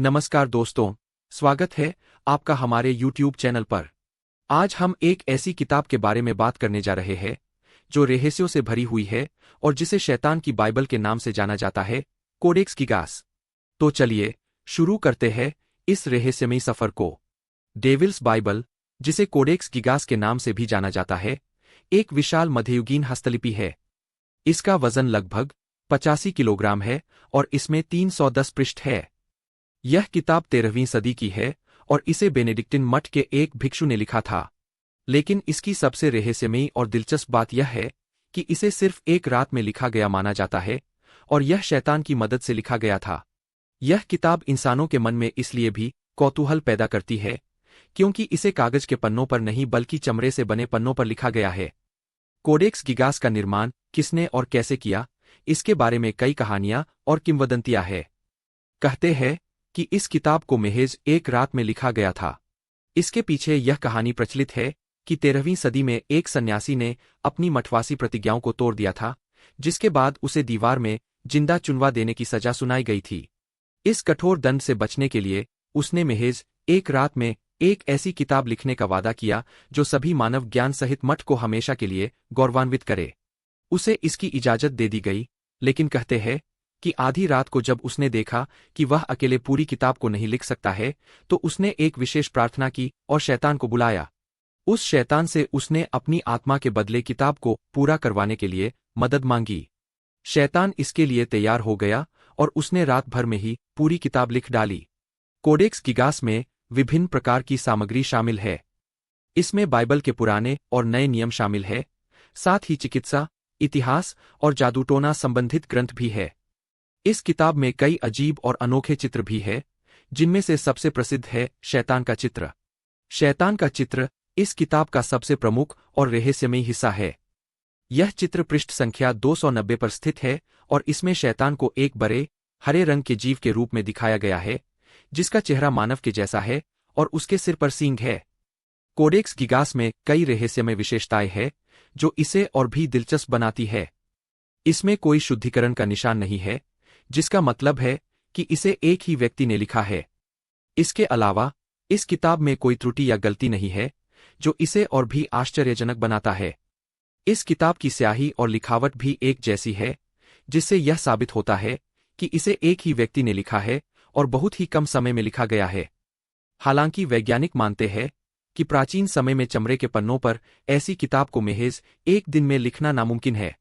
नमस्कार दोस्तों, स्वागत है आपका हमारे YouTube चैनल पर। आज हम एक ऐसी किताब के बारे में बात करने जा रहे हैं जो रहस्यों से भरी हुई है और जिसे शैतान की बाइबल के नाम से जाना जाता है, कोडेक्स गिगास। तो चलिए शुरू करते हैं इस रहस्यमयी सफर को। डेविल्स बाइबल, जिसे कोडेक्स गिगास के नाम से भी जाना जाता है, एक विशाल मध्ययुगीन हस्तलिपि है। इसका वजन लगभग 85 किलोग्राम है और इसमें 310 पृष्ठ है। यह किताब 13वीं सदी की है और इसे बेनेडिक्टिन मठ के एक भिक्षु ने लिखा था। लेकिन इसकी सबसे रहस्यमयी और दिलचस्प बात यह है कि इसे सिर्फ एक रात में लिखा गया माना जाता है और यह शैतान की मदद से लिखा गया था। यह किताब इंसानों के मन में इसलिए भी कौतूहल पैदा करती है क्योंकि इसे कागज के पन्नों पर नहीं बल्कि चमड़े से बने पन्नों पर लिखा गया है। कोडेक्स गिगास का निर्माण किसने और कैसे किया, इसके बारे में कई कहानियां और किंवदंतियां हैं। कहते हैं कि इस किताब को महज एक रात में लिखा गया था। इसके पीछे यह कहानी प्रचलित है कि 13वीं सदी में एक सन्यासी ने अपनी मठवासी प्रतिज्ञाओं को तोड़ दिया था, जिसके बाद उसे दीवार में जिंदा चुनवा देने की सजा सुनाई गई थी। इस कठोर दंड से बचने के लिए उसने महज एक रात में एक ऐसी किताब लिखने का वादा किया जो सभी मानव ज्ञान सहित मठ को हमेशा के लिए गौरवान्वित करे। उसे इसकी इजाजत दे दी गई, लेकिन कहते हैं कि आधी रात को जब उसने देखा कि वह अकेले पूरी किताब को नहीं लिख सकता है, तो उसने एक विशेष प्रार्थना की और शैतान को बुलाया। उस शैतान से उसने अपनी आत्मा के बदले किताब को पूरा करवाने के लिए मदद मांगी। शैतान इसके लिए तैयार हो गया और उसने रात भर में ही पूरी किताब लिख डाली। कोडेक्स गिगास में विभिन्न प्रकार की सामग्री शामिल है। इसमें बाइबल के पुराने और नए नियम शामिल है, साथ ही चिकित्सा, इतिहास और जादूटोना संबंधित ग्रंथ भी है। इस किताब में कई अजीब और अनोखे चित्र भी है, जिनमें से सबसे प्रसिद्ध है शैतान का चित्र। शैतान का चित्र इस किताब का सबसे प्रमुख और रहस्यमयी हिस्सा है। यह चित्र पृष्ठ संख्या 290 पर स्थित है और इसमें शैतान को एक बड़े हरे रंग के जीव के रूप में दिखाया गया है, जिसका चेहरा मानव के जैसा है और उसके सिर पर सींग है। कोडेक्स गिगास में कई रहस्यमय विशेषताएं हैं जो इसे और भी दिलचस्प बनाती है। इसमें कोई शुद्धिकरण का निशान नहीं है, जिसका मतलब है कि इसे एक ही व्यक्ति ने लिखा है। इसके अलावा इस किताब में कोई त्रुटि या गलती नहीं है, जो इसे और भी आश्चर्यजनक बनाता है। इस किताब की स्याही और लिखावट भी एक जैसी है, जिससे यह साबित होता है कि इसे एक ही व्यक्ति ने लिखा है और बहुत ही कम समय में लिखा गया है। हालांकि वैज्ञानिक मानते हैं कि प्राचीन समय में चमड़े के पन्नों पर ऐसी किताब को महज एक दिन में लिखना नामुमकिन है।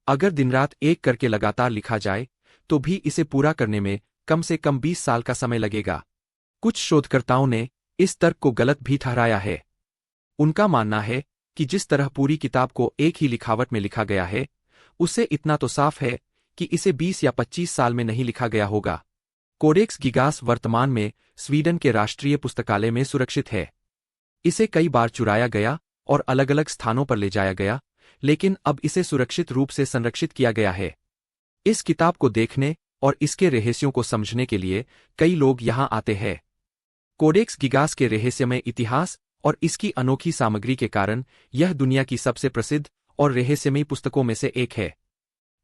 अगर दिन रात एक करके लगातार लिखा जाए तो भी इसे पूरा करने में कम से कम 20 साल का समय लगेगा। कुछ शोधकर्ताओं ने इस तर्क को गलत भी ठहराया है। उनका मानना है कि जिस तरह पूरी किताब को एक ही लिखावट में लिखा गया है, उससे इतना तो साफ है कि इसे 20 या 25 साल में नहीं लिखा गया होगा। कोडेक्स गिगास वर्तमान में स्वीडन के राष्ट्रीय पुस्तकालय में सुरक्षित है। इसे कई बार चुराया गया और अलग अलग स्थानों पर ले जाया गया, लेकिन अब इसे सुरक्षित रूप से संरक्षित किया गया है। इस किताब को देखने और इसके रहस्यों को समझने के लिए कई लोग यहां आते हैं। कोडेक्स गिगास के रहस्यमय इतिहास और इसकी अनोखी सामग्री के कारण यह दुनिया की सबसे प्रसिद्ध और रहस्यमयी पुस्तकों में से एक है।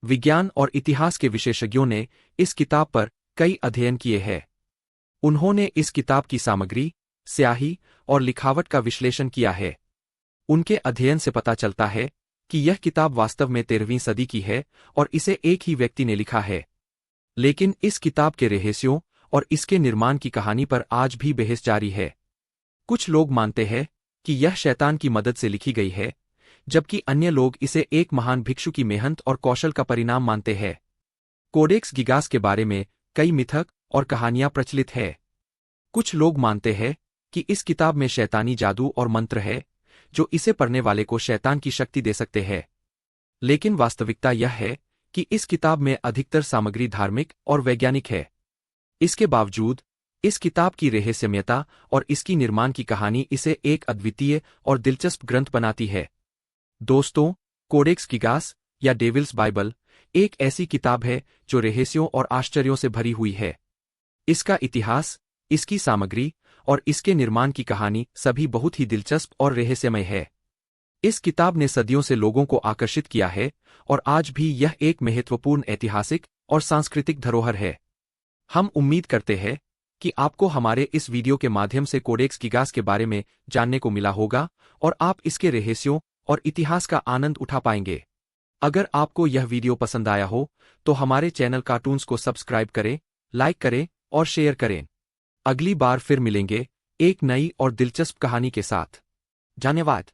विज्ञान और इतिहास के विशेषज्ञों ने इस किताब पर कई अध्ययन किए हैं। उन्होंने इस किताब की सामग्री, स्याही और लिखावट का विश्लेषण किया है। उनके अध्ययन से पता चलता है कि यह किताब वास्तव में 13वीं सदी की है और इसे एक ही व्यक्ति ने लिखा है। लेकिन इस किताब के रहस्यों और इसके निर्माण की कहानी पर आज भी बहस जारी है। कुछ लोग मानते हैं कि यह शैतान की मदद से लिखी गई है, जबकि अन्य लोग इसे एक महान भिक्षु की मेहनत और कौशल का परिणाम मानते हैं। कोडेक्स गिगास के बारे में कई मिथक और कहानियां प्रचलित है। कुछ लोग मानते हैं कि इस किताब में शैतानी जादू और मंत्र है, जो इसे पढ़ने वाले को शैतान की शक्ति दे सकते हैं। लेकिन वास्तविकता यह है कि इस किताब में अधिकतर सामग्री धार्मिक और वैज्ञानिक है। इसके बावजूद इस किताब की रहस्यमयता और इसकी निर्माण की कहानी इसे एक अद्वितीय और दिलचस्प ग्रंथ बनाती है। दोस्तों, कोडेक्स गिगास या डेविल्स बाइबल एक ऐसी किताब है जो रहस्यों और आश्चर्यों से भरी हुई है। इसका इतिहास, इसकी सामग्री और इसके निर्माण की कहानी सभी बहुत ही दिलचस्प और रहस्यमय है। इस किताब ने सदियों से लोगों को आकर्षित किया है और आज भी यह एक महत्वपूर्ण ऐतिहासिक और सांस्कृतिक धरोहर है। हम उम्मीद करते हैं कि आपको हमारे इस वीडियो के माध्यम से कोडेक्स गिगास के बारे में जानने को मिला होगा और आप इसके रहस्यों और इतिहास का आनंद उठा पाएंगे। अगर आपको यह वीडियो पसंद आया हो तो हमारे चैनल कार्टून्स को सब्सक्राइब करें, लाइक करें और शेयर करें। अगली बार फिर मिलेंगे एक नई और दिलचस्प कहानी के साथ। धन्यवाद।